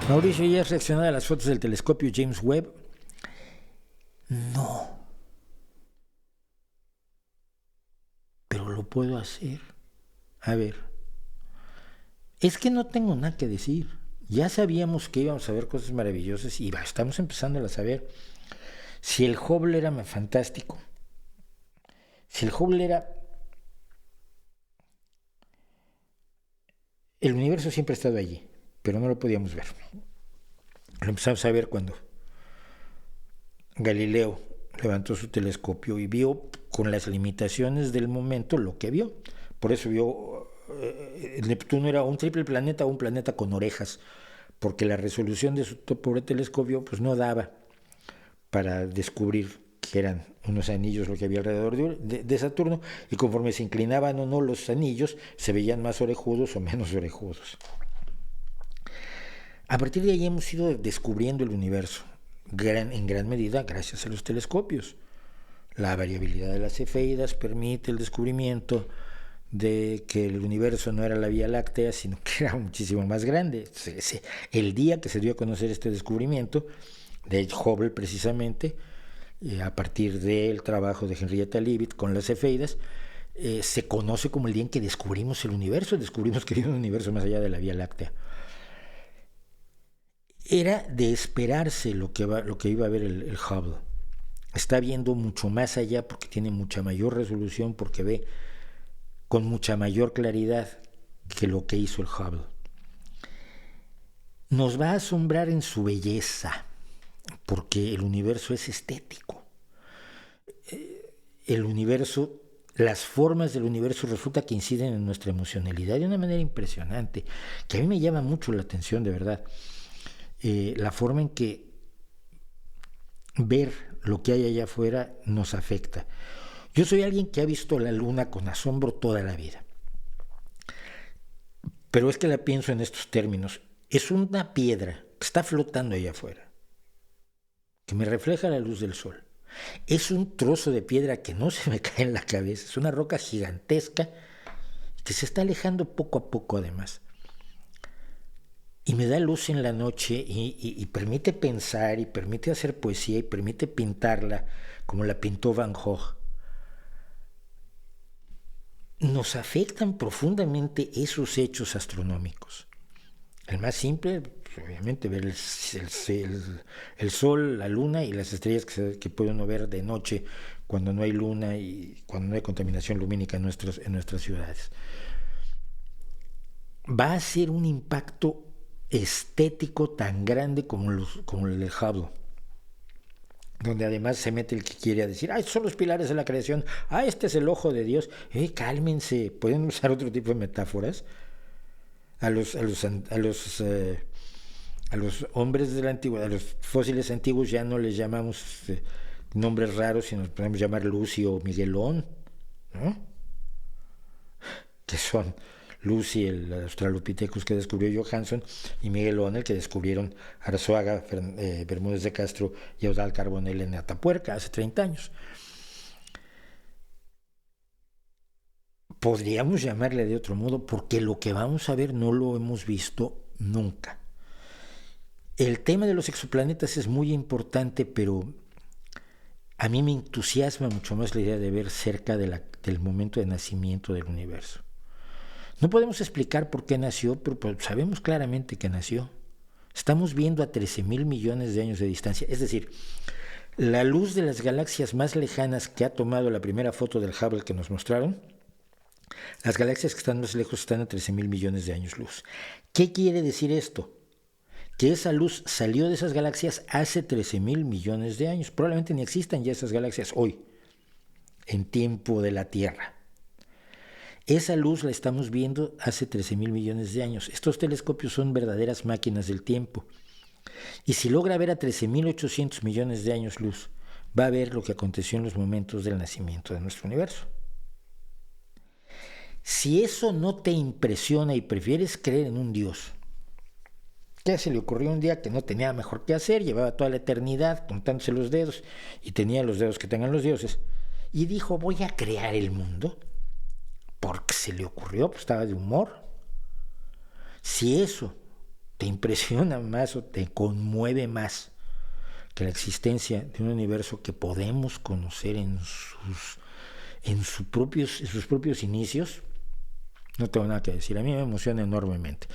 Mauricio, ¿ya has reaccionado a las fotos del telescopio James Webb? No, pero lo puedo hacer. A ver, es que no tengo nada que decir. Ya sabíamos que íbamos a ver cosas maravillosas y estamos empezando a saber. Si el Hubble era fantástico, si el Hubble era... El universo siempre ha estado allí, pero no lo podíamos ver. Lo empezamos a ver cuando Galileo levantó su telescopio y vio con las limitaciones del momento lo que vio. Por eso vio Neptuno era un triple planeta o un planeta con orejas, porque la resolución de su pobre telescopio pues no daba para descubrir que eran unos anillos lo que había alrededor de Saturno, y conforme se inclinaban o no los anillos, se veían más orejudos o menos orejudos. A partir de ahí hemos ido descubriendo el universo, en gran medida gracias a los telescopios. La variabilidad de las cefeidas permite el descubrimiento de que el universo no era la Vía Láctea, sino que era muchísimo más grande. El día que se dio a conocer este descubrimiento, de Hubble precisamente, a partir del trabajo de Henrietta Leavitt con las cefeidas, se conoce como el día en que descubrimos el universo, descubrimos que hay un universo más allá de la Vía Láctea. Era de esperarse lo que iba a ver el Hubble. Está viendo mucho más allá porque tiene mucha mayor resolución, porque ve con mucha mayor claridad que lo que hizo el Hubble. Nos va a asombrar en su belleza, porque el universo es estético. El universo, las formas del universo resulta que inciden en nuestra emocionalidad de una manera impresionante, que a mí me llama mucho la atención, de verdad. La forma en que ver lo que hay allá afuera nos afecta. Yo soy alguien que ha visto la luna con asombro toda la vida, pero es que la pienso en estos términos. Es una piedra que está flotando allá afuera, que me refleja la luz del sol. Es un trozo de piedra que no se me cae en la cabeza, es una roca gigantesca que se está alejando poco a poco además. Y me da luz en la noche y permite pensar y permite hacer poesía y permite pintarla como la pintó Van Gogh. Nos afectan profundamente esos hechos astronómicos. El más simple, pues, obviamente, ver el sol, la luna y las estrellas que puede uno ver de noche cuando no hay luna y cuando no hay contaminación lumínica en nuestras ciudades. Va a ser un impacto estético tan grande como el del Hubble, donde además se mete el que quiere decir, estos son los pilares de la creación, este es el ojo de Dios. Cálmense, pueden usar otro tipo de metáforas. A los hombres de la antigüedad, a los fósiles antiguos ya no les llamamos nombres raros, sino nos podemos llamar Lucy o Miguelón, ¿no? Que son Lucy, el Australopithecus que descubrió Johanson, y Miguelón, el que descubrieron Arzuaga, Bermúdez de Castro y Eudald Carbonell en Atapuerca hace 30 años. Podríamos llamarle de otro modo, porque lo que vamos a ver no lo hemos visto nunca. El tema de los exoplanetas es muy importante, pero a mí me entusiasma mucho más la idea de ver cerca del momento de nacimiento del universo. No podemos explicar por qué nació, pero sabemos claramente que nació. Estamos viendo a 13,000 millones de años de distancia. Es decir, la luz de las galaxias más lejanas que ha tomado la primera foto del Hubble que nos mostraron, las galaxias que están más lejos están a 13,000 millones de años luz. ¿Qué quiere decir esto? Que esa luz salió de esas galaxias hace 13,000 millones de años. Probablemente ni existan ya esas galaxias hoy, en tiempo de la Tierra. Esa luz la estamos viendo hace 13,000 millones de años. Estos telescopios son verdaderas máquinas del tiempo. Y si logra ver a 13,800 millones de años luz, va a ver lo que aconteció en los momentos del nacimiento de nuestro universo. Si eso no te impresiona y prefieres creer en un Dios, que se le ocurrió un día que no tenía mejor que hacer, llevaba toda la eternidad contándose los dedos y tenía los dedos que tengan los dioses, y dijo, voy a crear el mundo, porque se le ocurrió, pues estaba de humor. Si eso te impresiona más o te conmueve más que la existencia de un universo que podemos conocer en sus propios inicios, no tengo nada que decir. A mí me emociona enormemente.